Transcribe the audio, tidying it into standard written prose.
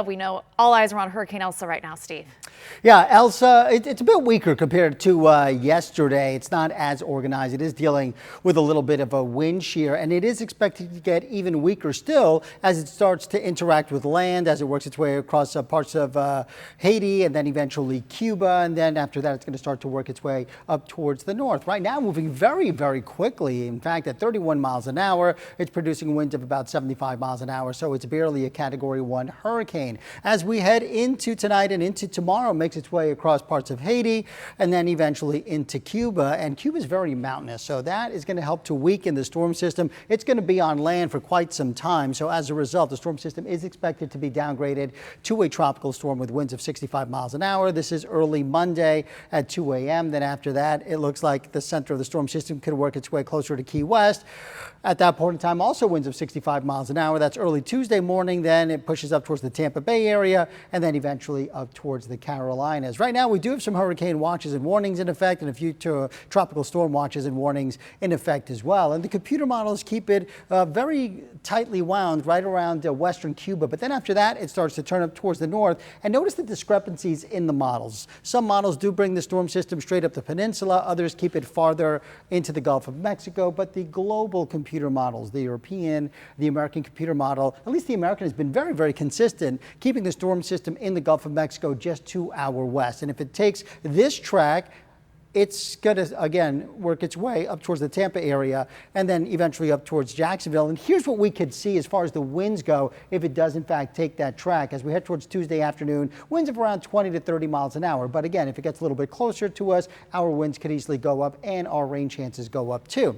We know all eyes are on Hurricane Elsa right now, Steve. Yeah, Elsa, it's a bit weaker compared to yesterday. It's not as organized. It is dealing with a little bit of a wind shear, and it is expected to get even weaker still as it starts to interact with land, as it works its way across parts of Haiti and then eventually Cuba. And then after that, it's going to start to work its way up towards the north. Right now, moving very, very quickly. In fact, at 31 miles an hour, it's producing winds of about 75 miles an hour. So it's barely a Category 1 hurricane. As we head into tonight and into tomorrow, makes its way across parts of Haiti and then eventually into Cuba. And Cuba is very mountainous, so that is going to help to weaken the storm system. It's going to be on land for quite some time. So as a result, the storm system is expected to be downgraded to a tropical storm with winds of 65 miles an hour. This is early Monday at 2 a.m. Then after that, it looks like the center of the storm system could work its way closer to Key West. At that point in time, also winds of 65 miles an hour. That's early Tuesday morning. Then it pushes up towards the Tampa Bay area and then eventually up towards the Carolinas. Right now, we do have some hurricane watches and warnings in effect and a few tropical storm watches and warnings in effect as well. And the computer models keep it very tightly wound right around western Cuba. But then after that, it starts to turn up towards the north. And notice the discrepancies in the models. Some models do bring the storm system straight up the peninsula. Others keep it farther into the Gulf of Mexico. But the global computer models, the European, the American computer model, at least the American has been very, very consistent, keeping the storm system in the Gulf of Mexico just to our west. And if it takes this track, it's going to, again, work its way up towards the Tampa area and then eventually up towards Jacksonville. And here's what we could see as far as the winds go if it does, in fact, take that track. As we head towards Tuesday afternoon, winds of around 20 to 30 miles an hour. But again, if it gets a little bit closer to us, our winds could easily go up and our rain chances go up too.